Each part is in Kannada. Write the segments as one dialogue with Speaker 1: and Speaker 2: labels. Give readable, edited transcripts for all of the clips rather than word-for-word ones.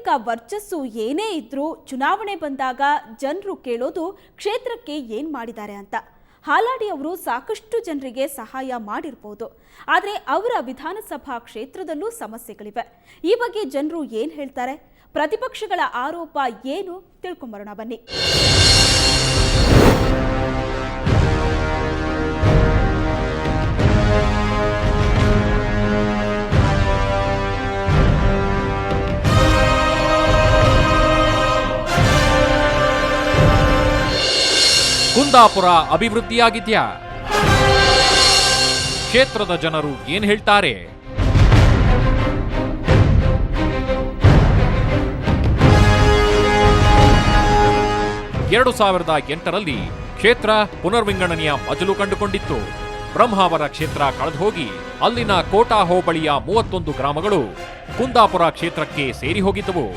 Speaker 1: ವೈಯಕ್ತಿಕ ವರ್ಚಸ್ಸು ಏನೇ ಇದ್ರೂ ಚುನಾವಣೆ ಬಂದಾಗ ಜನರು ಕೇಳೋದು ಕ್ಷೇತ್ರಕ್ಕೆ ಏನ್ ಮಾಡಿದ್ದಾರೆ ಅಂತ. ಹಾಲಾಡಿ ಅವರು ಸಾಕಷ್ಟು ಜನರಿಗೆ ಸಹಾಯ ಮಾಡಿರಬಹುದು, ಆದರೆ ಅವರ ವಿಧಾನಸಭಾ ಕ್ಷೇತ್ರದಲ್ಲೂ ಸಮಸ್ಯೆಗಳಿವೆ. ಈ ಬಗ್ಗೆ ಜನರು ಏನ್ ಹೇಳ್ತಾರೆ, ಪ್ರತಿಪಕ್ಷಗಳ ಆರೋಪ ಏನು, ತಿಳ್ಕೊಂಬರೋಣ ಬನ್ನಿ.
Speaker 2: ಕುಂದಾಪುರ ಅಭಿವೃದ್ಧಿಯಾಗಿದ್ಯಾ? ಕ್ಷೇತ್ರದ ಜನರು ಏನ್ ಹೇಳ್ತಾರೆ? ಎರಡು 2008ರಲ್ಲಿ ಕ್ಷೇತ್ರ ಪುನರ್ವಿಂಗಡಣೆಯ ಮಜಲು ಕಂಡುಕೊಂಡಿತ್ತು. ಬ್ರಹ್ಮಾವರ ಕ್ಷೇತ್ರ ಕಳೆದುಹೋಗಿ ಅಲ್ಲಿನ ಕೋಟಾ ಹೋಬಳಿಯ 31 ಗ್ರಾಮಗಳು ಕುಂದಾಪುರ ಕ್ಷೇತ್ರಕ್ಕೆ ಸೇರಿ ಹೋಗಿದ್ದವು.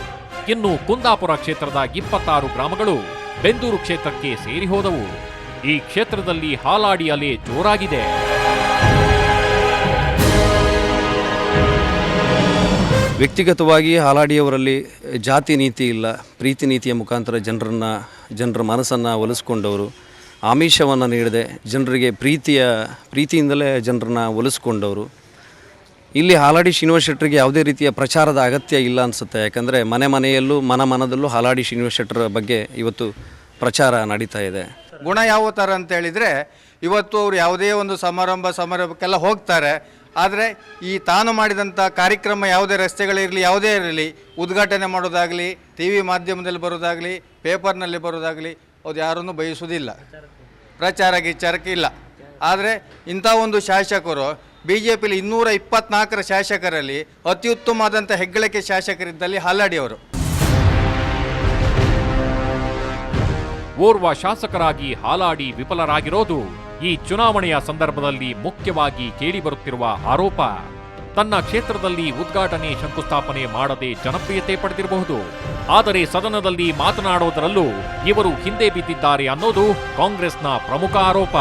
Speaker 2: ಇನ್ನು ಕುಂದಾಪುರ ಕ್ಷೇತ್ರದ 26 ಗ್ರಾಮಗಳು ಬೆಂದೂರು ಕ್ಷೇತ್ರಕ್ಕೆ ಸೇರಿ ಹೋದವು. ಈ ಕ್ಷೇತ್ರದಲ್ಲಿ ಹಾಲಾಡಿ ಅಲೆ ಜೋರಾಗಿದೆ.
Speaker 3: ವ್ಯಕ್ತಿಗತವಾಗಿ ಹಾಲಾಡಿಯವರಲ್ಲಿ ಜಾತಿ ನೀತಿ ಇಲ್ಲ, ಪ್ರೀತಿ ನೀತಿಯ ಮುಖಾಂತರ ಜನರ ಮನಸ್ಸನ್ನು ಒಲಿಸ್ಕೊಂಡವರು, ಆಮಿಷವನ್ನು ನೀಡದೆ ಜನರಿಗೆ ಪ್ರೀತಿಯಿಂದಲೇ ಜನರನ್ನು ಒಲಿಸ್ಕೊಂಡವರು. ಇಲ್ಲಿ ಹಾಲಾಡಿ ಶ್ರೀನಿವಾಸ ಶೆಟ್ಟರಿಗೆ ಯಾವುದೇ ರೀತಿಯ ಪ್ರಚಾರದ ಅಗತ್ಯ ಇಲ್ಲ ಅನಿಸುತ್ತೆ. ಯಾಕಂದರೆ ಮನೆಯಲ್ಲೂ ಮನದಲ್ಲೂ ಹಾಲಾಡಿ ಶ್ರೀನಿವಾಸ ಶೆಟ್ಟರ ಬಗ್ಗೆ ಇವತ್ತು ಪ್ರಚಾರ ನಡೀತಾ ಇದೆ.
Speaker 4: ಗುಣ ಯಾವ ಥರ ಅಂತ ಹೇಳಿದರೆ, ಇವತ್ತು ಅವರು ಯಾವುದೇ ಒಂದು ಸಮಾರಂಭಕ್ಕೆಲ್ಲ ಹೋಗ್ತಾರೆ, ಆದರೆ ಈ ತಾನು ಮಾಡಿದಂಥ ಕಾರ್ಯಕ್ರಮ ಯಾವುದೇ ರಸ್ತೆಗಳಿರಲಿ ಯಾವುದೇ ಇರಲಿ, ಉದ್ಘಾಟನೆ ಮಾಡೋದಾಗಲಿ, ಟಿ ವಿ ಮಾಧ್ಯಮದಲ್ಲಿ ಬರೋದಾಗಲಿ, ಪೇಪರ್ನಲ್ಲಿ ಬರೋದಾಗಲಿ, ಅದು ಯಾರನ್ನೂ ಬಯಸುವುದಿಲ್ಲ, ಪ್ರಚಾರಕ್ಕೆ ಇಲ್ಲ. ಆದರೆ ಇಂಥ ಒಂದು ಶಾಸಕರು BJPಲಿ 224 ಶಾಸಕರಲ್ಲಿ ಅತ್ಯುತ್ತಮವಾದಂಥ ಹೆಗ್ಗಳಿಕೆ ಶಾಸಕರಿದ್ದಲ್ಲಿ ಹಾಲಾಡಿಯವರು.
Speaker 2: ಓರ್ವ ಶಾಸಕರಾಗಿ ಹಾಲಾಡಿ ವಿಫಲರಾಗಿರೋದು ಈ ಚುನಾವಣೆಯ ಸಂದರ್ಭದಲ್ಲಿ ಮುಖ್ಯವಾಗಿ ಕೇಳಿಬರುತ್ತಿರುವ ಆರೋಪ. ತನ್ನ ಕ್ಷೇತ್ರದಲ್ಲಿ ಉದ್ಘಾಟನೆ ಶಂಕುಸ್ಥಾಪನೆ ಮಾಡದೆ ಜನಪ್ರಿಯತೆ ಪಡೆದಿರಬಹುದು, ಆದರೆ ಸದನದಲ್ಲಿ ಮಾತನಾಡೋದರಲ್ಲೂ ಇವರು ಹಿಂದೆ ಬಿದ್ದಿದ್ದಾರೆ ಅನ್ನೋದು ಕಾಂಗ್ರೆಸ್ನ ಪ್ರಮುಖ ಆರೋಪ.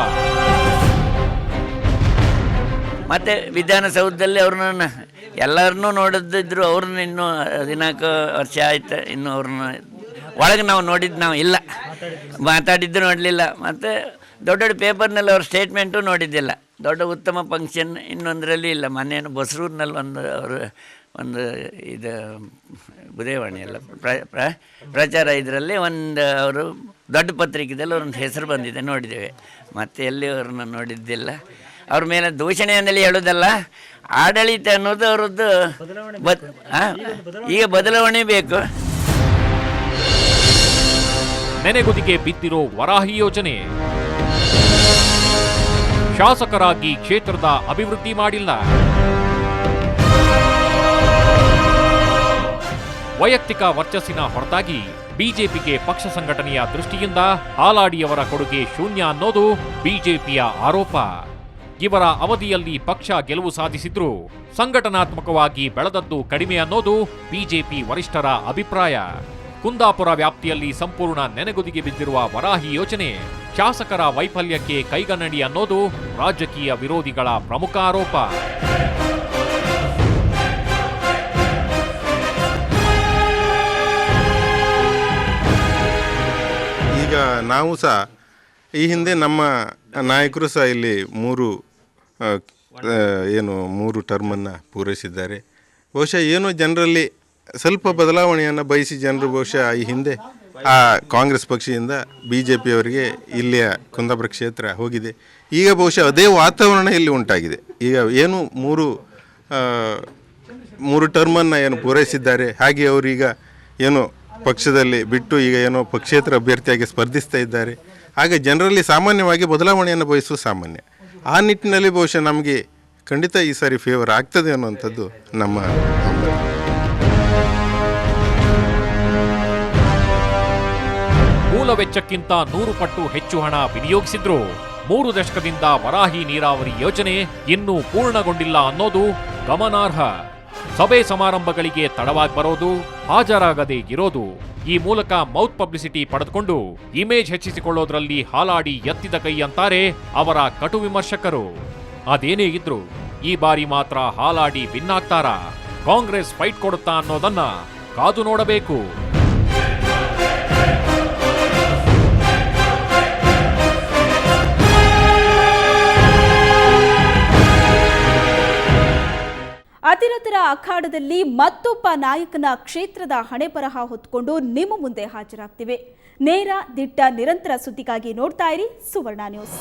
Speaker 5: ಮತ್ತು ವಿಧಾನಸೌಧದಲ್ಲಿ ಅವ್ರನ್ನ ಎಲ್ಲರನ್ನೂ ನೋಡಿದ್ರು, ಅವ್ರನ್ನ ಇನ್ನೂ 14 ವರ್ಷ ಆಯ್ತು, ಇನ್ನೂ ಅವ್ರನ್ನ ಒಳಗೆ ನಾವು ಇಲ್ಲ, ಮಾತಾಡಿದ್ದು ನೋಡಲಿಲ್ಲ. ಮತ್ತು ದೊಡ್ಡ ದೊಡ್ಡ ಪೇಪರ್ನಲ್ಲಿ ಅವ್ರ ಸ್ಟೇಟ್ಮೆಂಟು ನೋಡಿದ್ದಿಲ್ಲ. ದೊಡ್ಡ ಉತ್ತಮ ಫಂಕ್ಷನ್ ಇನ್ನೊಂದರಲ್ಲಿ ಇಲ್ಲ. ಮೊನ್ನೆ ಬಸರೂರಿನಲ್ಲಿ ಒಂದು ಇದು ಉದಯವಾಣಿಯಲ್ಲ ಪ್ರಚಾರ, ಇದರಲ್ಲಿ ಅವರು ದೊಡ್ಡ ಪತ್ರಿಕೆಯಲ್ಲಿ ಅವ್ರನ್ನ ಹೆಸರು ಬಂದಿದೆ, ನೋಡಿದ್ದೇವೆ. ಮತ್ತು ಎಲ್ಲಿ ಅವ್ರನ್ನ ನೋಡಿದ್ದಿಲ್ಲ. ಅವ್ರ ಮೇಲೆ ದೂಷಣೆ ಅನ್ನಲ್ಲಿ ಹೇಳೋದಲ್ಲ, ಆಡಳಿತ ಅನ್ನೋದು ಅವರದ್ದು ಈಗ ಬದಲಾವಣೆ ಬೇಕು.
Speaker 2: ನೆನೆಗುದಿಗೆ ಬಿದ್ದಿರೋ ವರಾಹಿ ಯೋಜನೆ. ಶಾಸಕರಾಗಿ ಕ್ಷೇತ್ರದ ಅಭಿವೃದ್ಧಿ ಮಾಡಿಲ್ಲ. ವೈಯಕ್ತಿಕ ವರ್ಚಸ್ಸಿನ ಹೊರತಾಗಿ ಬಿಜೆಪಿಗೆ ಪಕ್ಷ ಸಂಘಟನೆಯ ದೃಷ್ಟಿಯಿಂದ ಹಾಲಾಡಿಯವರ ಕೊಡುಗೆ ಶೂನ್ಯ ಅನ್ನೋದು ಬಿಜೆಪಿಯ ಆರೋಪ. ಇವರ ಅವಧಿಯಲ್ಲಿ ಪಕ್ಷ ಗೆಲುವು ಸಾಧಿಸಿದ್ರು ಸಂಘಟನಾತ್ಮಕವಾಗಿ ಬೆಳೆದದ್ದು ಕಡಿಮೆ ಅನ್ನೋದು ಬಿಜೆಪಿ ವರಿಷ್ಠರ ಅಭಿಪ್ರಾಯ. ಕುಂದಾಪುರ ವ್ಯಾಪ್ತಿಯಲ್ಲಿ ಸಂಪೂರ್ಣ ನೆನೆಗುದಿಗೆ ಬಿದ್ದಿರುವ ವರಾಹಿ ಯೋಜನೆ ಶಾಸಕರ ವೈಫಲ್ಯಕ್ಕೆ ಕೈಗನ್ನಡಿ ಅನ್ನೋದು ರಾಜಕೀಯ ವಿರೋಧಿಗಳ ಪ್ರಮುಖ ಆರೋಪ.
Speaker 6: ಈಗ ನಾವು ಸಹ ಈ ಹಿಂದೆ ನಮ್ಮ ನಾಯಕರು ಸಹ ಇಲ್ಲಿ 3 ಟರ್ಮನ್ನು ಪೂರೈಸಿದ್ದಾರೆ. ಬಹುಶಃ ಏನೋ ಜನರಲ್ಲಿ ಸ್ವಲ್ಪ ಬದಲಾವಣೆಯನ್ನು ಬಯಸಿ ಜನರು ಬಹುಶಃ ಈ ಹಿಂದೆ ಕಾಂಗ್ರೆಸ್ ಪಕ್ಷದಿಂದ BJPಯವರಿಗೆ ಇಲ್ಲಿಯ ಕುಂದಾಪುರ ಕ್ಷೇತ್ರ ಹೋಗಿದೆ. ಈಗ ಬಹುಶಃ ಅದೇ ವಾತಾವರಣ ಇಲ್ಲಿ ಉಂಟಾಗಿದೆ. ಈಗ ಏನು 3 ಟರ್ಮನ್ನು ಏನು ಪೂರೈಸಿದ್ದಾರೆ, ಹಾಗೆ ಅವರೀಗ ಏನೋ ಪಕ್ಷದಲ್ಲಿ ಬಿಟ್ಟು ಈಗ ಏನೋ ಪಕ್ಷೇತರ ಅಭ್ಯರ್ಥಿಯಾಗಿ ಸ್ಪರ್ಧಿಸ್ತಾ ಇದ್ದಾರೆ. ಹಾಗೆ ಜನರಲ್ಲಿ ಸಾಮಾನ್ಯವಾಗಿ ಬದಲಾವಣೆಯನ್ನು ಬಯಸುವ ಸಾಮಾನ್ಯ. ಆ ನಿಟ್ಟಿನಲ್ಲಿ ಬಹುಶಃ ನಮಗೆ ಖಂಡಿತ ಈ ಸಾರಿ ಫೇವರ್ ಆಗ್ತದೆ ಅನ್ನುವಂಥದ್ದು ನಮ್ಮ
Speaker 2: ಮೂಲ ವೆಚ್ಚಕ್ಕಿಂತ 100 ಪಟ್ಟು ಹೆಚ್ಚು ಹಣ ವಿನಿಯೋಗಿಸಿದ್ರು. 3 ದಶಕದಿಂದ ವರಾಹಿ ನೀರಾವರಿ ಯೋಜನೆ ಇನ್ನೂ ಪೂರ್ಣಗೊಂಡಿಲ್ಲ ಅನ್ನೋದು ಗಮನಾರ್ಹ. ಸಭೆ ಸಮಾರಂಭಗಳಿಗೆ ತಡವಾಗಿ ಬರೋದು, ಹಾಜರಾಗದೇ ಇರೋದು, ಈ ಮೂಲಕ ಮೌತ್ ಪಬ್ಲಿಸಿಟಿ ಪಡೆದುಕೊಂಡು ಇಮೇಜ್ ಹೆಚ್ಚಿಸಿಕೊಳ್ಳೋದ್ರಲ್ಲಿ ಹಾಲಾಡಿ ಎತ್ತಿದ ಕೈ ಅಂತಾರೆ ಅವರ ಕಟು ವಿಮರ್ಶಕರು. ಅದೇನೇ ಇದ್ರು ಈ ಬಾರಿ ಮಾತ್ರ ಹಾಲಾಡಿ ವಿನ್ ಆಗ್ತಾರಾ, ಕಾಂಗ್ರೆಸ್ ಫೈಟ್ ಕೊಡುತ್ತಾ ಅನ್ನೋದನ್ನ ಕಾದು ನೋಡಬೇಕು.
Speaker 1: ಅತಿರಥರ ಅಖಾಡದಲ್ಲಿ ಮತ್ತೊಬ್ಬ ನಾಯಕನ ಕ್ಷೇತ್ರದ ಹಣೆಬರಹ ಹೊತ್ತುಕೊಂಡು ನಿಮ್ಮ ಮುಂದೆ ಹಾಜರಾಗ್ತಿವೆ. ನೇರ, ದಿಟ್ಟ, ನಿರಂತರ ಸುದ್ದಿಗಾಗಿ ನೋಡ್ತಾ ಇರಿ ಸುವರ್ಣ ನ್ಯೂಸ್.